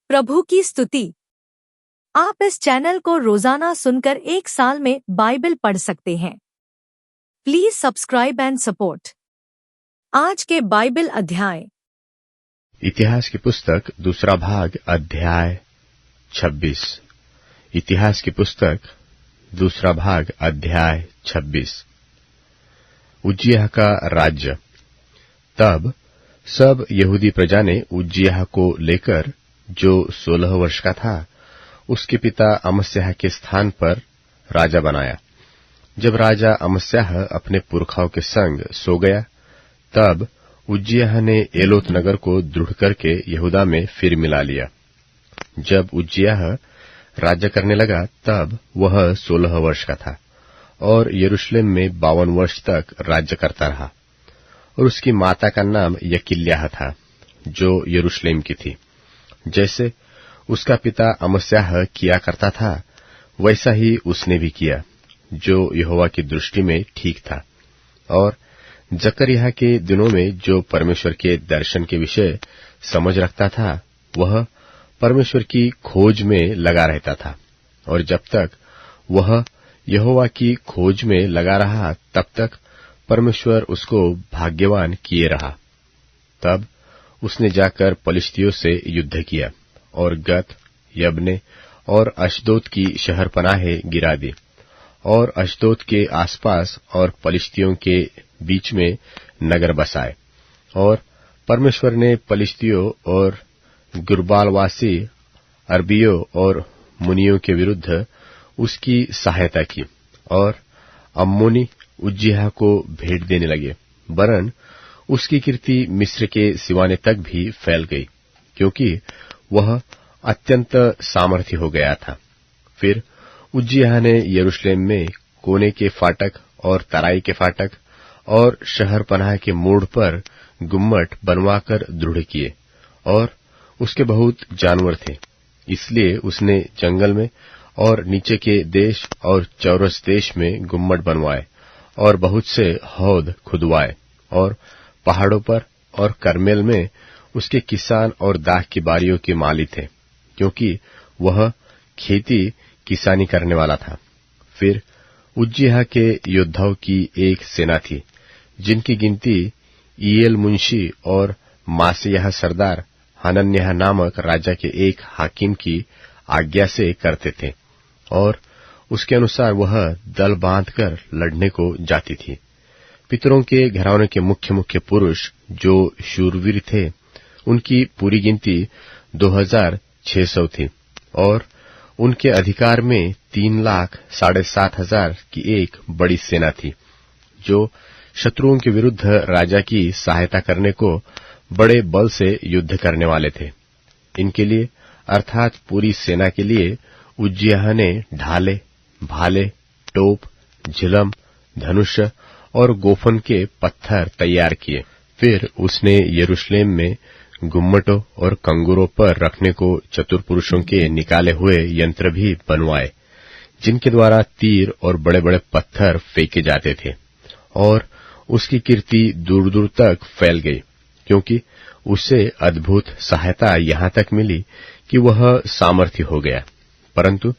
प्रभु की स्तुति। आप इस चैनल को रोजाना सुनकर एक साल में बाइबल पढ़ सकते हैं। Please subscribe and support. आज के बाइबल अध्याय। इतिहास की पुस्तक दूसरा भाग अध्याय 26। इतिहास की पुस्तक दूसरा भाग अध्याय 26। उज्जियाह का राज्य। तब सब यहूदी प्रजा ने उज्जियाह को लेकर, जो 16 वर्ष का था, उसके पिता अमस्याह के स्थान पर राजा बनाया। जब राजा अमस्याह अपने पुरखाओं के संग सो गया, तब उज्जियाह ने एलोत नगर को दृढ़ करके यहूदा में फिर मिला लिया। जब उज्जियाह राज्य करने लगा, तब वह 16 वर्ष का था और यरूशलेम में 52 वर्ष तक राज्य करता रहा। और उसकी माता का नाम यकिल्याह था, जो यरूशलेम की थी। जैसे उसका पिता अमस्याह किया करता था, वैसा ही उसने भी किया, जो यहोवा की दृष्टि में ठीक था। और जकरिया के दिनों में जो परमेश्वर के दर्शन के विषय समझ रखता था, वह परमेश्वर की खोज में लगा रहता था। और जब तक वह यहोवा की खोज में लगा रहा, तब तक परमेश्वर उसको भाग्यवान किए रहा। तब उसने जाकर पलिश्तियों से युद्ध किया और गत, यब्ने और अश्दोद की शहरपनाहें गिरा दी, और अश्दोद के आसपास और पलिश्तियों के बीच में नगर बसाए। और परमेश्वर ने पलिश्तियों और गुरबालवासी अरबियों और मुनियों के विरुद्ध उसकी सहायता की, और अम्मोनी उज्जियाह को भेंट देने लगे। वरन उसकी कीर्ति मिस्र के सिवाने तक भी फैल गई, क्योंकि वह अत्यंत सामर्थी हो गया था। फिर उज्जियाह ने यरूशलेम में कोने के फाटक और तराई के फाटक और शहरपनाह के मोड़ पर गुम्मट बनवाकर दृढ़ किए। और उसके बहुत जानवर थे, इसलिए उसने जंगल में और नीचे के देश और चौरस देश में गुम्मट बनवाए, और बहुत से हौद खुदवाए। और पहाड़ों पर और करमेल में उसके किसान और दाख की बारियों के माली थे, क्योंकि वह खेती किसानी करने वाला था। फिर उज्जियाह के योद्धाओं की एक सेना थी, जिनकी गिनती ईएल मुंशी और मासेयाह सरदार हनन्याह नामक राजा के एक हाकिम की आज्ञा से करते थे। और उसके अनुसार वह दल बांधकर लड़ने को जाती थी। पितरों के घराने के मुख्य मुख्य पुरुष जो शूरवीर थे, उनकी पूरी गिनती 2600 थी। और उनके अधिकार में 3,07,500 की एक बड़ी सेना थी, जो शत्रुओं के विरुद्ध राजा की सहायता करने को बड़े बल से युद्ध करने वाले थे। इनके लिए, अर्थात पूरी सेना के लिए, उज्जियाह ने ढाले, भाले, टोप, झिलम, धनुष और गोफन के पत्थर तैयार किए। फिर उसने यरूशलेम में गुम्मटों और कंगूरों पर रखने को चतुर पुरुषों के निकाले हुए यंत्र भी बनवाए, जिनके द्वारा तीर और बड़े बड़े पत्थर फेंके जाते थे। और उसकी कीर्ति दूर दूर तक फैल गई, क्योंकि उसे अद्भुत सहायता यहाँ तक मिली कि वह सामर्थी हो गया। परंतु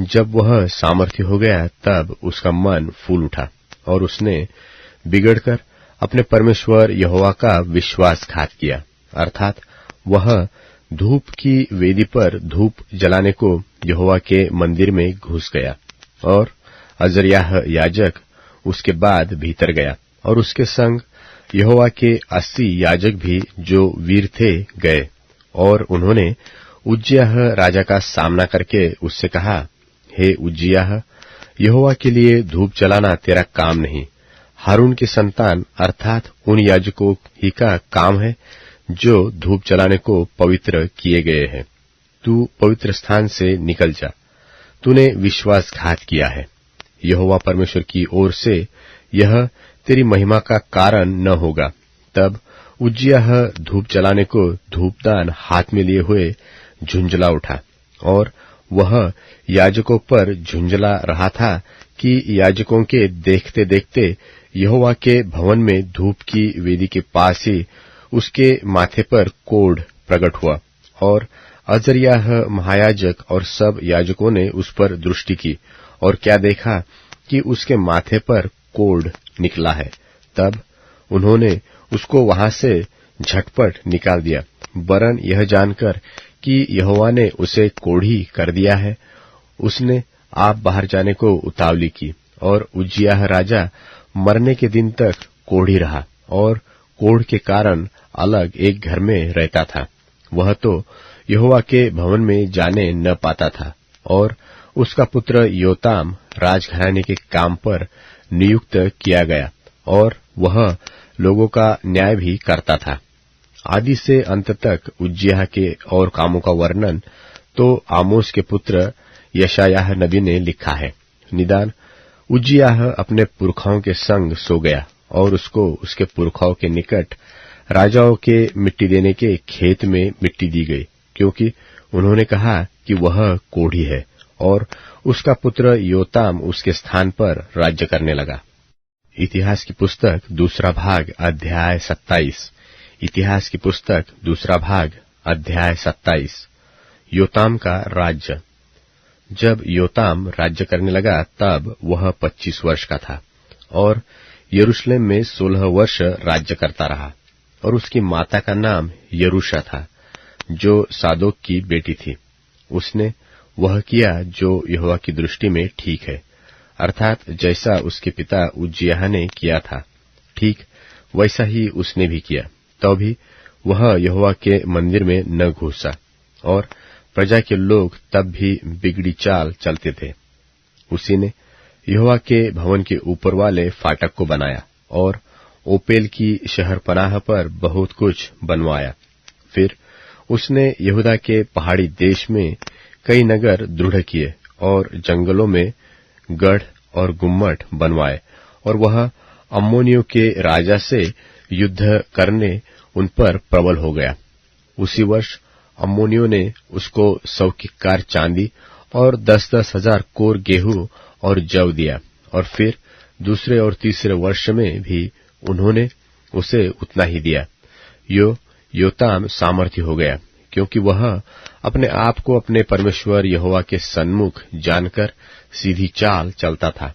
जब वह सामर्थी हो गया, तब उसका मन फूल उठा, और उसने बिगड़कर अपने परमेश्वर यहोवा का विश्वासघात किया। अर्थात वह धूप की वेदी पर धूप जलाने को यहोवा के मंदिर में घुस गया, और अजर्याह याजक उसके बाद भीतर गया, और उसके संग यहोवा के 80 याजक भी, जो वीर थे, गए। और उन्होंने उज्जियाह राजा का सामना करके उससे कहा, हे उज्जियाह, यहोवा के लिए धूप जलाना तेरा काम नहीं, हारून के संतान अर्थात उन याजकों ही का काम है, जो धूप जलाने को पवित्र किए गए हैं। तू पवित्र स्थान से निकल जा, तूने विश्वासघात किया है। यहोवा परमेश्वर की ओर से यह तेरी महिमा का कारण न होगा। तब उज्जियाह धूप जलाने को धूपदान हाथ में लिए हुए झुंझला उठा, और वह याजकों पर झुंझला रहा था कि याजकों के देखते देखते यहोवा के भवन में धूप की वेदी के पास ही उसके माथे पर कोढ़ प्रकट हुआ, और अजर्याह महायाजक और सब याजकों ने उस पर दृष्टि की और क्या देखा कि उसके माथे पर कोढ़ निकला है। तब उन्होंने उसको वहां से झटपट निकाल दिया, वरन यह जानकर कि यहोवा ने उसे कोढ़ी कर दिया है। उसने आप बाहर जाने को उतावली की और उज्जियाह राजा मरने के दिन तक कोढ़ी रहा और कोढ़ के कारण अलग एक घर में रहता था। वह तो यहोवा के भवन में जाने न पाता था और उसका पुत्र योताम राजघराने के काम पर नियुक्त किया गया और वह लोगों का न्याय भी करता था। आदि से अंत तक उज्जियाह के और कामों का वर्णन तो आमोस के पुत्र यशायाह नबी ने लिखा है। निदान उज्जियाह अपने पुरखाओं के संग सो गया और उसको उसके पुरखाओं के निकट राजाओं के मिट्टी देने के खेत में मिट्टी दी गई, क्योंकि उन्होंने कहा कि वह कोढ़ी है, और उसका पुत्र योताम उसके स्थान पर राज्य करने लगा। इतिहास की पुस्तक दूसरा भाग अध्याय 27। इतिहास की पुस्तक दूसरा भाग अध्याय 27। योताम का राज्य। जब योताम राज्य करने लगा तब वह 25 वर्ष का था और यरूशलेम में 16 वर्ष राज्य करता रहा। और उसकी माता का नाम यरूशा था, जो सादोक की बेटी थी। उसने वह किया जो यहोवा की दृष्टि में ठीक है, अर्थात जैसा उसके पिता उज्जियाह ने किया था, ठीक वैसा ही उसने भी किया। तो भी वह यहोवा के मंदिर में न घुसा और प्रजा के लोग तब भी बिगड़ी चाल चलते थे। उसी ने यहोवा के भवन के ऊपर वाले फाटक को बनाया और ओपेल की शहरपनाह पर बहुत कुछ बनवाया। फिर उसने यहूदा के पहाड़ी देश में कई नगर दृढ़ किए और जंगलों में गढ़ और गुम्मट बनवाए, और वह अम्मोनियों के राजा से युद्ध करने उन पर प्रबल हो गया। उसी वर्ष अम्मोनियों ने उसको 100 किक्कार चांदी और 10-10 हजार कोर गेहूं और जव दिया, और फिर दूसरे और तीसरे वर्ष में भी उन्होंने उसे उतना ही दिया। योताम सामर्थ्य हो गया, क्योंकि वह अपने आप को अपने परमेश्वर यहोवा के सन्मुख जानकर सीधी चाल चलता था।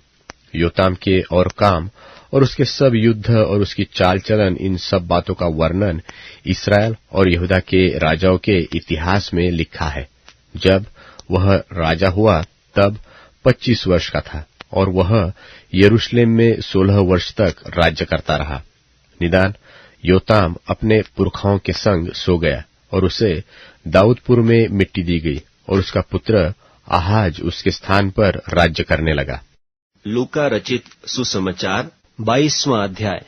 योताम के और काम और उसके सब युद्ध और उसकी चाल चलन, इन सब बातों का वर्णन इस्राएल और यहूदा के राजाओं के इतिहास में लिखा है। जब वह राजा हुआ तब 25 वर्ष का था और वह यरूशलेम में 16 वर्ष तक राज्य करता रहा। निदान योताम अपने पुरखाओं के संग सो गया और उसे दाऊदपुर में मिट्टी दी गई और उसका पुत्र आहाज उसके स्थान पर राज्य करने लगा। लूका रचित सुसमाचार 22वां अध्याय।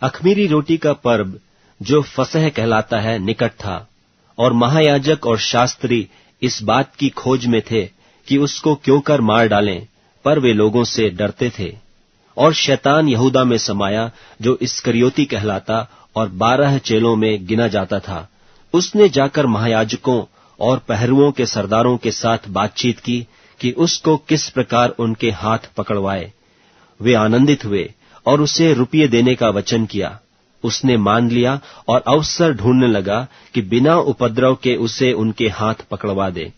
अख़मीरी रोटी का पर्व जो फसह कहलाता है निकट था, और महायाजक और शास्त्री इस बात की खोज में थे कि उसको क्यों कर मार डालें, पर वे लोगों से डरते थे। और शैतान यहूदा में समाया, जो इस्करियोती कहलाता और 12 चेलों में गिना जाता था। उसने जाकर महायाजकों और पहरुओं के सरदारों के साथ बातचीत की कि उसको किस प्रकार उनके हाथ पकड़वाए। वे आनंदित हुए और उसे रुपये देने का वचन किया। उसने मान लिया और अवसर ढूंढने लगा कि बिना उपद्रव के उसे उनके हाथ पकड़वा दे।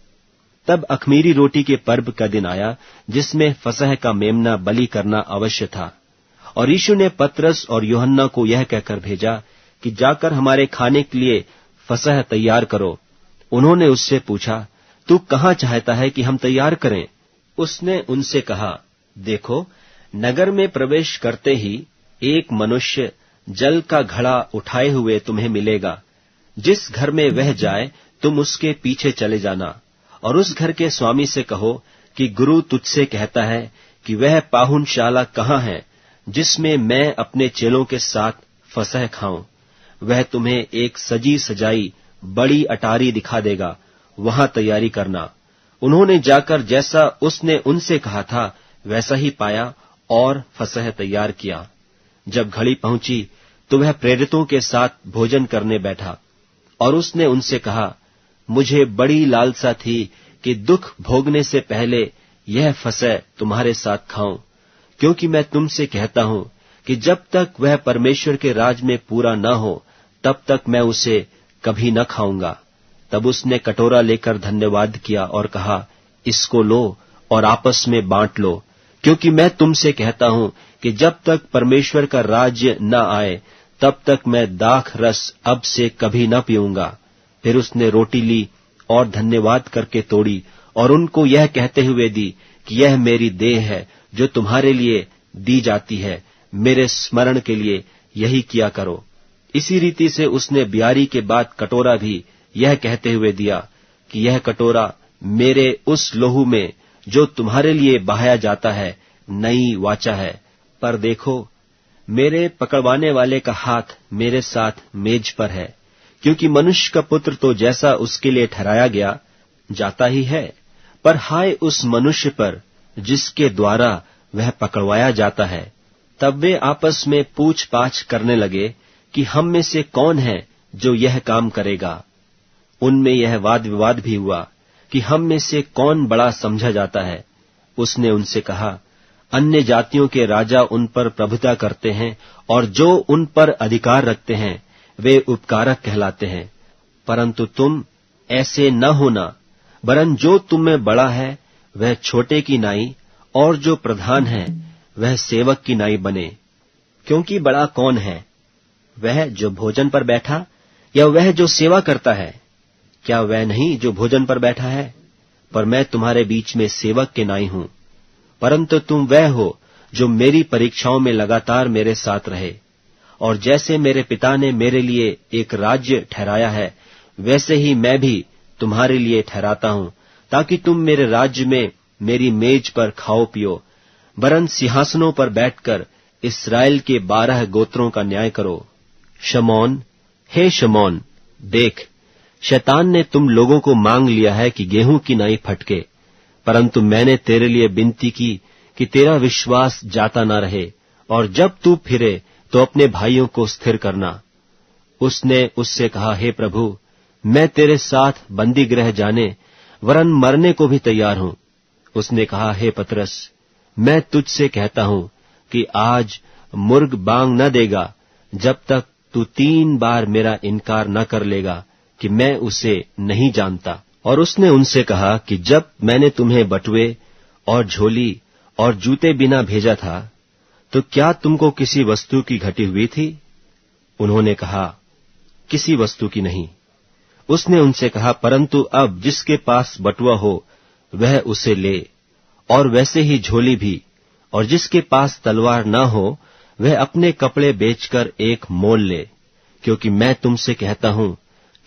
तब अख़मीरी रोटी के पर्व का दिन आया, जिसमें फसह का मेमना बलि करना अवश्य था। और यीशु ने पतरस और यूहन्ना को यह कहकर भेजा कि जाकर हमारे खाने के लिए फसह तैयार करो। उन्होंने उससे पूछा, तू कहाँ चाहता है कि हम तैयार करें? उसने उनसे कहा, देखो, नगर में प्रवेश करते ही एक मनुष्य जल का घड़ा उठाए हुए तुम्हें मिलेगा। जिस घर में वह जाए तुम उसके पीछे चले जाना, और उस घर के स्वामी से कहो कि गुरु तुझसे कहता है कि वह पाहुनशाला कहाँ है जिसमें मैं अपने चेलों के साथ फसह खाऊं। वह तुम्हें एक सजी सजाई बड़ी अटारी दिखा देगा, वहां तैयारी करना। उन्होंने जाकर जैसा उसने उनसे कहा था वैसा ही पाया और फसह तैयार किया। जब घड़ी पहुंची तो वह प्रेरितों के साथ भोजन करने बैठा, और उसने उनसे कहा, मुझे बड़ी लालसा थी कि दुख भोगने से पहले यह फसह तुम्हारे साथ खाऊं, क्योंकि मैं तुमसे कहता हूं कि जब तक वह परमेश्वर के राज में पूरा न हो तब तक मैं उसे कभी न खाऊंगा। तब उसने कटोरा लेकर धन्यवाद किया और कहा, इसको लो और आपस में बांट लो, क्योंकि मैं तुमसे कहता हूं कि जब तक परमेश्वर का राज्य न आए तब तक मैं दाख रस अब से कभी न पीऊंगा। फिर उसने रोटी ली और धन्यवाद करके तोड़ी और उनको यह कहते हुए दी कि यह मेरी देह है जो तुम्हारे लिए दी जाती है, मेरे स्मरण के लिए यही किया करो। इसी रीति से उसने ब्यारी के बाद कटोरा भी यह कहते हुए दिया कि यह कटोरा मेरे उस लहू में जो तुम्हारे लिए बहाया जाता है नई वाचा है। पर देखो, मेरे पकड़वाने वाले का हाथ मेरे साथ मेज पर है, क्योंकि मनुष्य का पुत्र तो जैसा उसके लिए ठहराया गया जाता ही है, पर हाय उस मनुष्य पर जिसके द्वारा वह पकड़वाया जाता है। तब वे आपस में पूछ पाछ करने लगे कि हम में से कौन है जो यह काम करेगा। उनमें यह वाद विवाद भी हुआ कि हम में से कौन बड़ा समझा जाता है। उसने उनसे कहा, अन्य जातियों के राजा उन पर प्रभुता करते हैं और जो उन पर अधिकार रखते हैं वे उपकारक कहलाते हैं, परंतु तुम ऐसे न होना, वरन जो तुम में बड़ा है वह छोटे की नाई और जो प्रधान है वह सेवक की नाई बने। क्योंकि बड़ा कौन है, वह जो भोजन पर बैठा या वह जो सेवा करता है? क्या वह नहीं जो भोजन पर बैठा है? पर मैं तुम्हारे बीच में सेवक के नाई हूं। परंतु तुम वह हो जो मेरी परीक्षाओं में लगातार मेरे साथ रहे, और जैसे मेरे पिता ने मेरे लिए एक राज्य ठहराया है वैसे ही मैं भी तुम्हारे लिए ठहराता हूं, ताकि तुम मेरे राज्य में मेरी मेज पर खाओ पियो, वरन सिंहासनों पर बैठकर इस्राएल के 12 गोत्रों का न्याय करो। शमौन, हे शमौन, देख, शैतान ने तुम लोगों को मांग लिया है कि गेहूं की नाई फटके, परंतु मैंने तेरे लिए विनती की कि तेरा विश्वास जाता न रहे, और जब तू फिरे तो अपने भाइयों को स्थिर करना। उसने उससे कहा, हे प्रभु, मैं तेरे साथ बंदी गृह जाने वरन मरने को भी तैयार हूं। उसने कहा, हे पतरस, मैं तुझसे कहता हूं कि आज मुर्ग बांग न देगा जब तक तू 3 बार मेरा इनकार न कर लेगा कि मैं उसे नहीं जानता। और उसने उनसे कहा कि जब मैंने तुम्हें बटुए और झोली और जूते बिना भेजा था तो क्या तुमको किसी वस्तु की घटी हुई थी? उन्होंने कहा, किसी वस्तु की नहीं। उसने उनसे कहा, परंतु अब जिसके पास बटुआ हो वह उसे ले, और वैसे ही झोली भी, और जिसके पास तलवार न हो वह अपने कपड़े बेचकर एक मोल ले, क्योंकि मैं तुमसे कहता हूं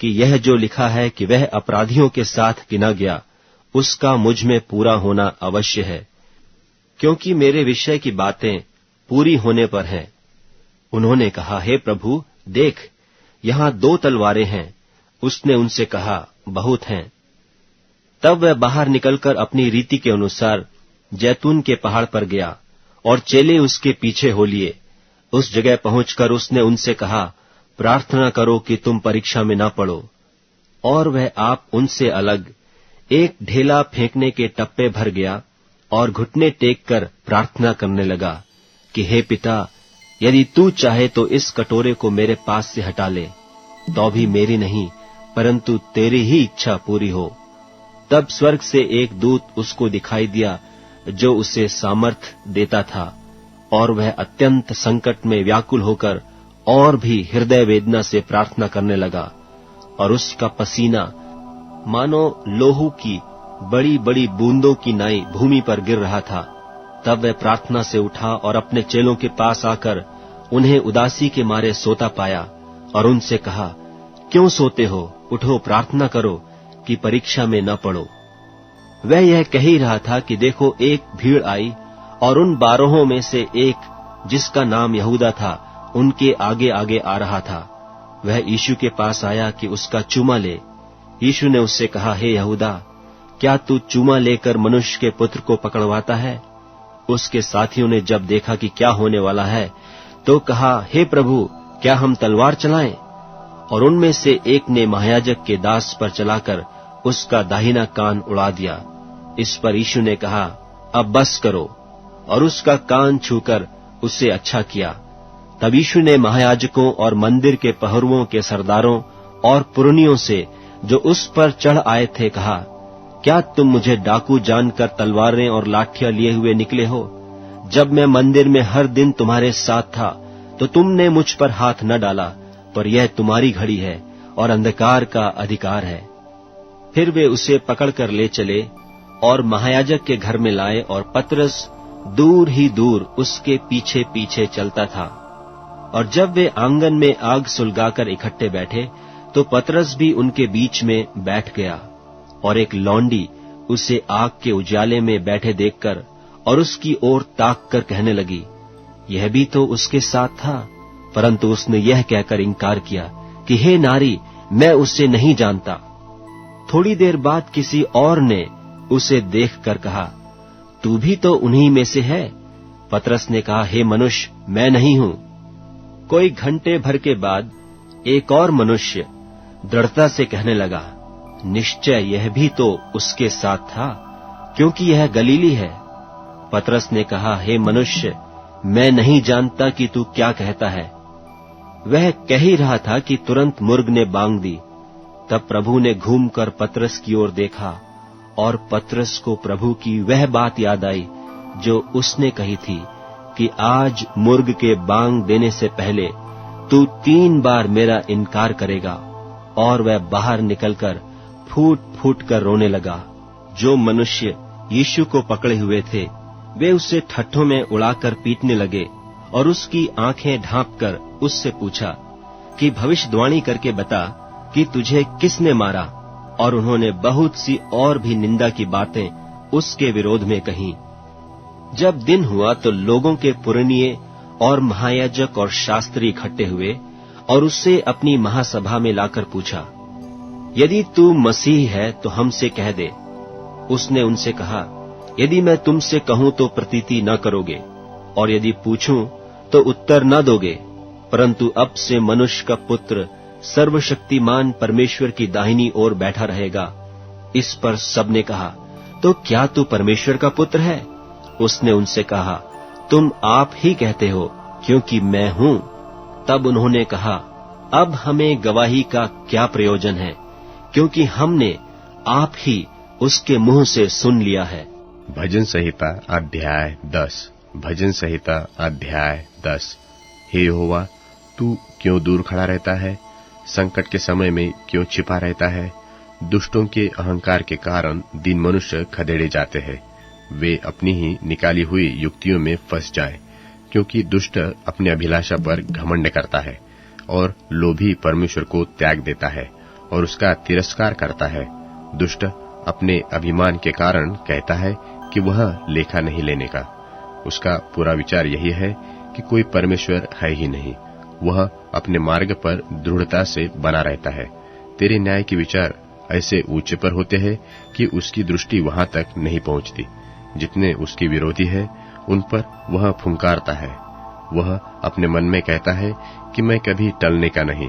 कि यह जो लिखा है कि वह अपराधियों के साथ गिना गया, उसका मुझ में पूरा होना अवश्य है। क्योंकि मेरे विषय की बातें पूरी होने पर हैं। उन्होंने कहा, हे प्रभु, देख, यहां 2 तलवारें हैं। उसने उनसे कहा, बहुत हैं। तब वह बाहर निकलकर अपनी रीति के अनुसार जैतून के पहाड़ पर गया, और चेले उसके पीछे हो लिए। उस जगह पहुंचकर उसने उनसे कहा, प्रार्थना करो कि तुम परीक्षा में न पड़ो। और वह आप उनसे अलग एक ढेला फेंकने के टप्पे भर गया और घुटने टेक कर प्रार्थना करने लगा कि हे पिता, यदि तू चाहे तो इस कटोरे को मेरे पास से हटा ले, तो भी मेरी नहीं परंतु तेरी ही इच्छा पूरी हो। तब स्वर्ग से एक दूत उसको दिखाई दिया जो उसे सामर्थ्य देता था, और वह अत्यंत संकट में व्याकुल होकर और भी हृदय वेदना से प्रार्थना करने लगा, और उसका पसीना मानो लोहू की बड़ी बड़ी बूंदों की नाई भूमि पर गिर रहा था। तब वह प्रार्थना से उठा और अपने चेलों के पास आकर उन्हें उदासी के मारे सोता पाया, और उनसे कहा, क्यों सोते हो? उठो, प्रार्थना करो कि परीक्षा में न पड़ो। वह यह कह ही रहा था कि देखो, एक भीड़ आई, और उन 12 में से एक, जिसका नाम यहूदा था, उनके आगे आगे आ रहा था। वह यीशु के पास आया कि उसका चूमा ले। यीशु ने उससे कहा, हे यहूदा, क्या तू चूमा लेकर मनुष्य के पुत्र को पकड़वाता है? उसके साथियों ने जब देखा कि क्या होने वाला है तो कहा, हे प्रभु, क्या हम तलवार चलाएं? और उनमें से एक ने महायाजक के दास पर चलाकर उसका दाहिना कान उड़ा दिया। इस पर यीशु ने कहा, अब बस करो, और उसका कान छूकर उसे अच्छा किया। तब यीशु ने महायाजकों और मंदिर के पहरुओं के सरदारों और पुरनियों से जो उस पर चढ़ आए थे, कहा, क्या तुम मुझे डाकू जानकर तलवारें और लाठियां लिए हुए निकले हो? जब मैं मंदिर में हर दिन तुम्हारे साथ था तो तुमने मुझ पर हाथ न डाला, पर यह तुम्हारी घड़ी है और अंधकार का अधिकार है। फिर वे उसे पकड़कर ले चले और महायाजक के घर में लाए, और पतरस दूर ही दूर उसके पीछे पीछे चलता था। और जब वे आंगन में आग सुलगाकर इकट्ठे बैठे तो पतरस भी उनके बीच में बैठ गया। और एक लौंडी उसे आग के उजाले में बैठे देखकर और उसकी ओर ताक कर कहने लगी, यह भी तो उसके साथ था। परंतु उसने यह कहकर इनकार किया कि हे नारी, मैं उसे नहीं जानता। थोड़ी देर बाद किसी और ने उसे देखकर कहा, तू भी तो उन्हीं में से है। पतरस ने कहा, हे मनुष्य, मैं नहीं हूं। कोई घंटे भर के बाद एक और मनुष्य दृढ़ता से कहने लगा, निश्चय यह भी तो उसके साथ था, क्योंकि यह गलीली है। पतरस ने कहा, हे मनुष्य, मैं नहीं जानता कि तू क्या कहता है। वह कह ही रहा था कि तुरंत मुर्ग ने बांग दी। तब प्रभु ने घूमकर पतरस की ओर देखा, और पतरस को प्रभु की वह बात याद आई जो उसने कही थी कि आज मुर्ग के बांग देने से पहले तू 3 बार मेरा इनकार करेगा। और वह बाहर निकलकर फूट फूट कर रोने लगा। जो मनुष्य यीशु को पकड़े हुए थे वे उसे ठट्ठों में उड़ाकर पीटने लगे और उसकी आंखें ढांपकर उससे पूछा कि भविष्यवाणी करके बता कि तुझे किसने मारा। और उन्होंने बहुत सी और भी निंदा की बातें उसके विरोध में कहीं। जब दिन हुआ तो लोगों के पुरनिये और महायाजक और शास्त्री इकट्ठे हुए और उससे अपनी महासभा में लाकर पूछा, यदि तू मसीह है तो हमसे कह दे। उसने उनसे कहा, यदि मैं तुमसे कहूं तो प्रतीति न करोगे, और यदि पूछूं तो उत्तर न दोगे। परंतु अब से मनुष्य का पुत्र सर्वशक्तिमान परमेश्वर की दाहिनी ओर बैठा रहेगा। इस पर सबने कहा, तो क्या तू परमेश्वर का पुत्र है? उसने उनसे कहा, तुम आप ही कहते हो, क्योंकि मैं हूं। तब उन्होंने कहा, अब हमें गवाही का क्या प्रयोजन है, क्योंकि हमने आप ही उसके मुंह से सुन लिया है। भजन संहिता अध्याय 10। भजन संहिता अध्याय 10। हे यहोवा, तू क्यों दूर खड़ा रहता है? संकट के समय में क्यों छिपा रहता है? दुष्टों के अहंकार के कारण दीन मनुष्य खदेड़े जाते हैं। वे अपनी ही निकाली हुई युक्तियों में फंस जाएं, क्योंकि दुष्ट अपने अभिलाषा पर घमंड करता है और लोभी परमेश्वर को त्याग देता है और उसका तिरस्कार करता है। दुष्ट अपने अभिमान के कारण कहता है कि वह लेखा नहीं लेने का। उसका पूरा विचार यही है कि कोई परमेश्वर है ही नहीं। वह अपने मार्ग पर दृढ़ता से बना रहता है। तेरे न्याय के विचार ऐसे ऊंचे पर होते हैं कि उसकी दृष्टि वहां तक नहीं पहुंचती। जितने उसके विरोधी है उन पर वह फुंकारता है। वह अपने मन में कहता है कि मैं कभी टलने का नहीं,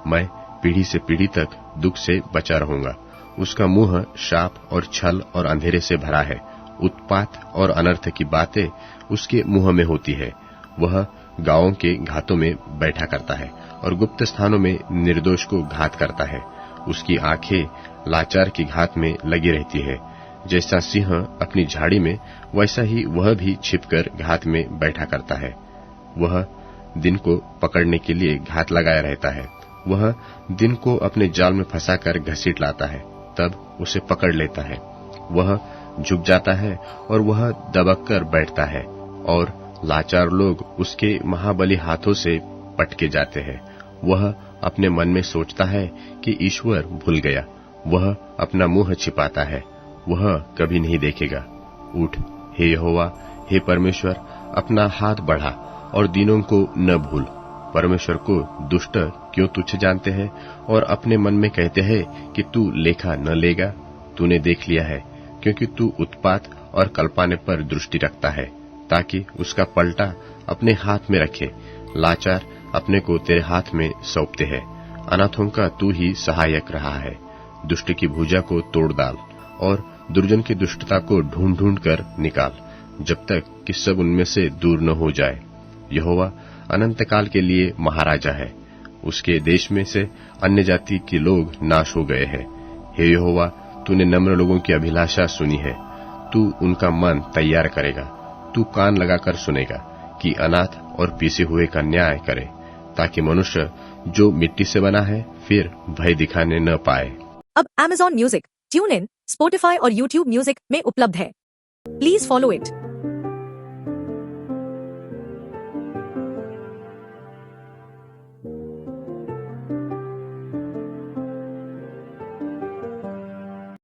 मैं पीढ़ी से पीढ़ी तक दुख से बचा रहूंगा। उसका मुंह शाप और छल और अंधेरे से भरा है। उत्पात और अनर्थ की बातें उसके मुंह में होती है। वह गांवों के घातों में बैठा करता है और गुप्त स्थानों में निर्दोष को घात करता है। उसकी आंखें लाचार की घात में लगी रहती है। जैसा सिंह अपनी झाड़ी में, वैसा ही वह भी छिपकर घात में बैठा करता है। वह दिन को पकड़ने के लिए घात लगाया रहता है। वह दिन को अपने जाल में फंसाकर घसीट लाता है, तब उसे पकड़ लेता है। वह झुक जाता है और वह दबक कर बैठता है, और लाचार लोग उसके महाबली हाथों से पटके जाते हैं। वह अपने मन में सोचता है कि ईश्वर भूल गया। वह अपना मुंह छिपाता है, वह कभी नहीं देखेगा। उठ हे यहोवा, हे परमेश्वर, अपना हाथ बढ़ा और दीनों को न भूल। परमेश्वर को दुष्ट क्यों तुच्छ जानते हैं और अपने मन में कहते हैं कि तू लेखा न लेगा। तूने देख लिया है, क्योंकि तू उत्पात और कल्पाने पर दृष्टि रखता है, ताकि उसका पलटा अपने हाथ में रखे। लाचार अपने को तेरे हाथ में सौंपते हैं। अनाथों का तू ही सहायक रहा है। दुष्ट की भुजा को तोड़ डाल और दुर्जन की दुष्टता को ढूंढ ढूंढ कर निकाल, जब तक कि सब उनमें से दूर न हो जाए। यहोवा अनंत काल के लिए महाराजा है। उसके देश में से अन्य जाति के लोग नाश हो गए हैं। हे यहोवा, तूने नम्र लोगों की अभिलाषा सुनी है, तू उनका मन तैयार करेगा। तू कान लगाकर सुनेगा कि अनाथ और पीसे हुए का न्याय करे, ताकि मनुष्य जो मिट्टी से बना है फिर भय दिखाने न पाए। अब Amazon music, tune in, Spotify और YouTube म्यूजिक में उपलब्ध है। Please follow it.